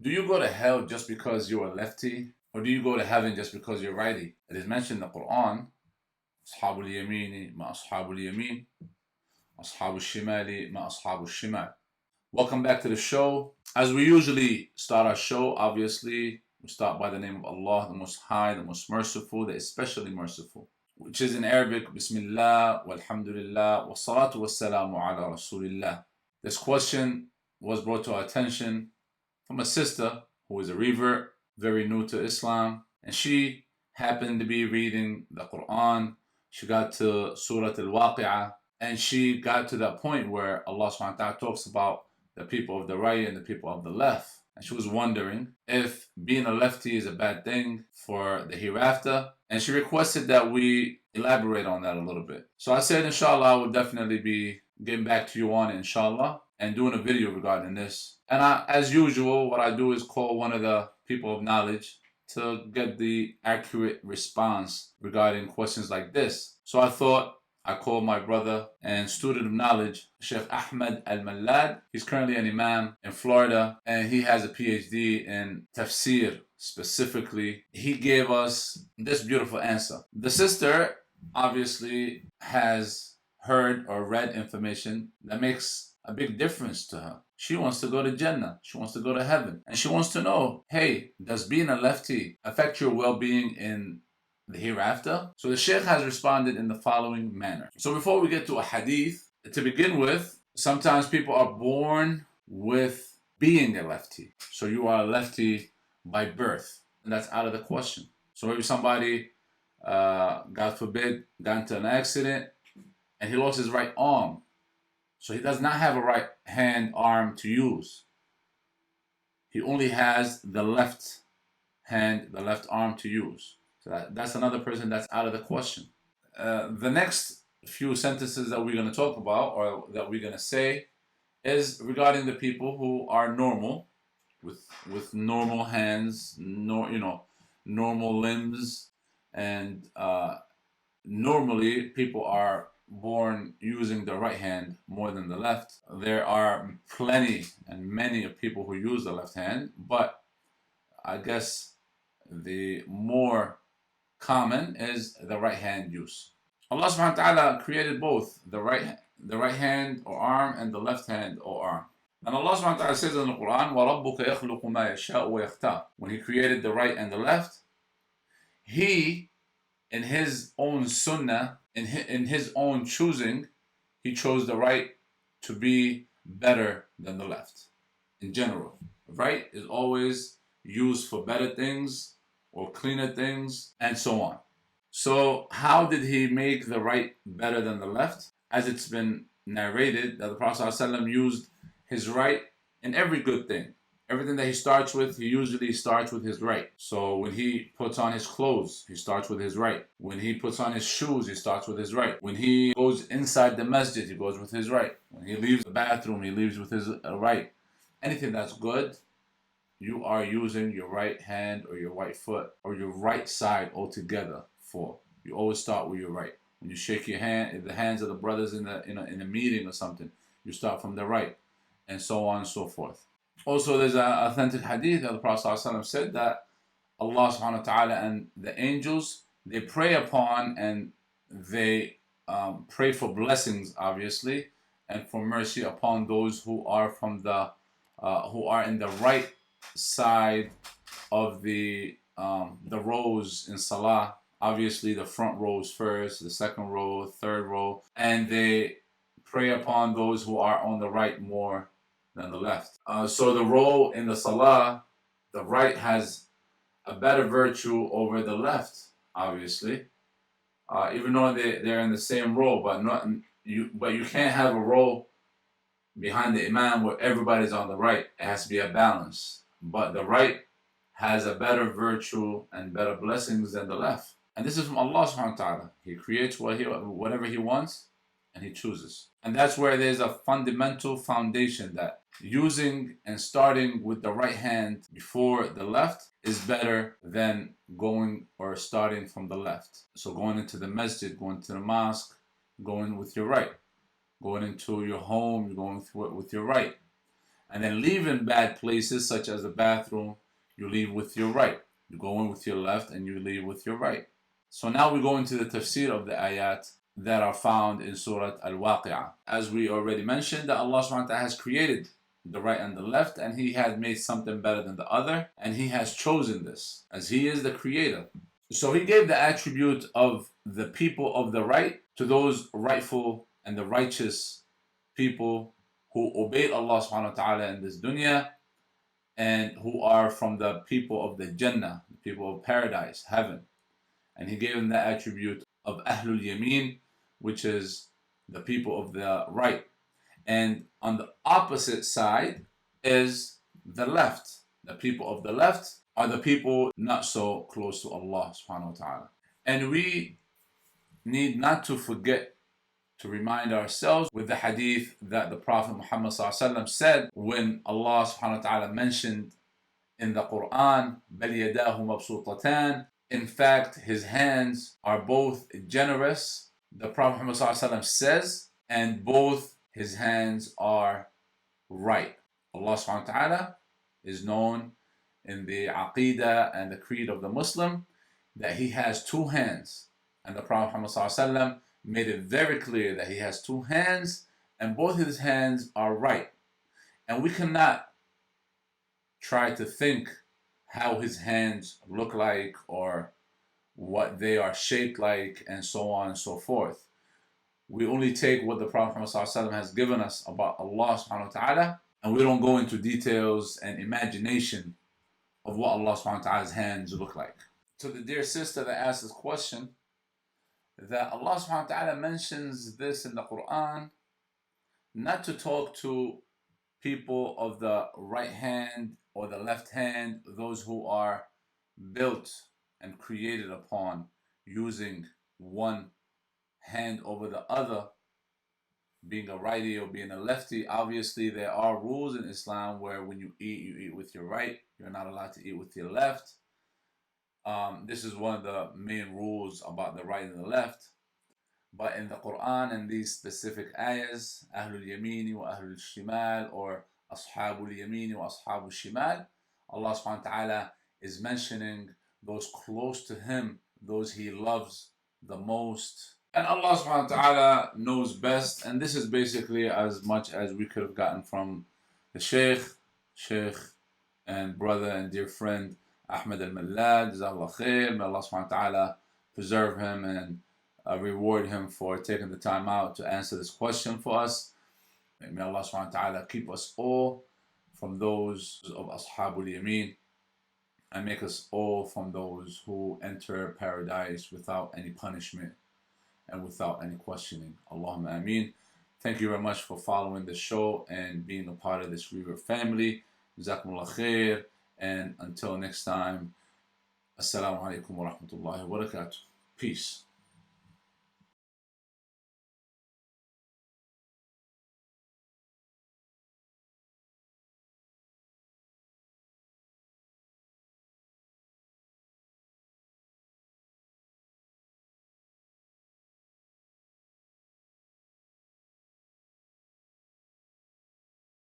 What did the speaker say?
Do you go to hell just because you're a lefty? Or do you go to heaven just because you're righty? It is mentioned in the Quran, أصحاب اليمين ما أصحاب اليمين أصحاب الشمال ما أصحاب الشمال. Welcome back to the show. As we usually start our show, obviously, we start by the name of Allah, the Most High, the Most Merciful, the Especially Merciful, which is in Arabic, Bismillah, walhamdulillah, wa salatu wa salamu ala Rasulillah. This question was brought to our attention from a sister who is a revert, very new to Islam, and she happened to be reading the Quran. She got to Surah Al-Waqi'ah, and she got to that point where Allah subhanahu wa ta'ala talks about the people of the right and the people of the left. And she was wondering if being a lefty is a bad thing for the hereafter. And she requested that we elaborate on that a little bit. So I said, inshallah, I will definitely be getting back to you on it, inshallah, and doing a video regarding this. And as usual, what I do is call one of the people of knowledge to get the accurate response regarding questions like this. So I thought I called my brother and student of knowledge, Sheikh Ahmed Al-Mallad. He's currently an imam in Florida, and he has a PhD in tafsir specifically. He gave us this beautiful answer. The sister obviously has heard or read information that makes a big difference to her. She wants to go to Jannah. She wants to go to heaven. And she wants to know, hey, does being a lefty affect your well-being in the hereafter? So the Sheikh has responded in the following manner. So before we get to a hadith, to begin with, sometimes people are born with being a lefty. So you are a lefty by birth, and that's out of the question. So maybe somebody, God forbid, got into an accident and he lost his right arm. So he does not have a right hand arm to use. He only has the left hand, the left arm to use. So that's another person that's out of the question. The next few sentences that we're going to talk about, or that we're going to say, is regarding the people who are normal, with normal hands, normal limbs, and normally people are born using the right hand more than the left. There are plenty and many of people who use the left hand, but I guess the more common is the right hand use. Allah subhanahu wa ta'ala created both the right hand or arm and the left hand or arm. And Allah subhanahu wa ta'ala says in the Quran, وَرَبُّكَ يَخْلُقُ مَا يَشَاءُ وَيَخْتَارُ. When He created the right and the left, He, in His own sunnah, in His own choosing, He chose the right to be better than the left. In general, right is always used for better things or cleaner things, and so on. So how did He make the right better than the left? As it's been narrated that the Prophet ﷺ used his right in every good thing. Everything that he starts with, he usually starts with his right. So when he puts on his clothes, he starts with his right. When he puts on his shoes, he starts with his right. When he goes inside the masjid, he goes with his right. When he leaves the bathroom, he leaves with his right. Anything that's good, you are using your right hand or your right foot or your right side altogether for. You always start with your right. When you shake your hand, the hands of the brothers in a meeting or something, you start from the right, and so on and so forth. Also, there's an authentic hadith that the Prophet ﷺ said that Allah subhanahu wa ta'ala and the angels, they pray upon and they pray for blessings, obviously, and for mercy upon those who are who are in the right side of the rows in Salah. Obviously, the front rows first, the second row, third row, and they pray upon those who are on the right more than the left. So the row in the Salah, the right has a better virtue over the left, obviously. Even though they're in the same row, but you can't have a row behind the Imam where everybody's on the right. It has to be a balance. But the right has a better virtue and better blessings than the left. And this is from Allah subhanahu wa ta'ala. He creates whatever He wants, and He chooses. And that's where there's a fundamental foundation that using and starting with the right hand before the left is better than going or starting from the left. So going into the masjid, going to the mosque, going with your right. Going into your home, you're going through it with your right. And then leave in bad places, such as the bathroom, you leave with your right. You go in with your left and you leave with your right. So now we go into the tafsir of the ayat that are found in Surah Al-Waqi'ah. As we already mentioned, that Allah subhanahu wa ta'ala has created the right and the left, and He has made something better than the other, and He has chosen this, as He is the creator. So He gave the attribute of the people of the right to those rightful and the righteous people who obeyed Allah subhanahu wa ta'ala in this dunya, and who are from the people of the Jannah, the people of paradise, heaven. And He gave them the attribute of Ahlul Yameen, which is the people of the right. And on the opposite side is the left. The people of the left are the people not so close to Allah subhanahu wa ta'ala. And we need not to forget to remind ourselves with the hadith that the Prophet Muhammad said when Allah subhanahu wa ta'ala mentioned in the Quran, بَلْ يَدَاهُ مَبْسُوطَتَانِ. In fact, His hands are both generous, the Prophet Muhammad says, and both His hands are right. Allah subhanahu wa ta'ala is known in the Aqidah and the creed of the Muslim that He has two hands. And the Prophet Muhammad made it very clear that He has two hands and both His hands are right. And we cannot try to think how His hands look like or what they are shaped like and so on and so forth. We only take what the Prophet Muhammad has given us about Allah subhanahu wa ta'ala, and we don't go into details and imagination of what Allah subhanahu wa ta'ala's hands look like. To the dear sister that asked this question, that Allah subhanahu wa ta'ala mentions this in the Quran not to talk to people of the right hand or the left hand, those who are built and created upon using one hand over the other, being a righty or being a lefty. Obviously, there are rules in Islam where when you eat with your right. You're not allowed to eat with your left. This is one of the main rules about the right and the left. But in the Quran and these specific ayahs, Ahlul Yamini wa Ahlul Shimal, or Ashabul Yamini wa Ashabul Shimal, Allah subhanahu wa ta'ala is mentioning those close to Him, those He loves the most. And Allah subhanahu wa ta'ala knows best. And this is basically as much as we could have gotten from the Sheikh and brother and dear friend Ahmed al-Mallad. Jazakallah khair. May Allah subhanahu wa ta'ala preserve him and reward him for taking the time out to answer this question for us. And may Allah subhanahu wa ta'ala keep us all from those of Ashabul Yameen and make us all from those who enter paradise without any punishment and without any questioning. Allahumma ameen. Thank you very much for following the show and being a part of this Reaver family. Jazakumullah khair. And until next time, Assalamu alaikum wa rahmatullahi wa barakatuh. Peace.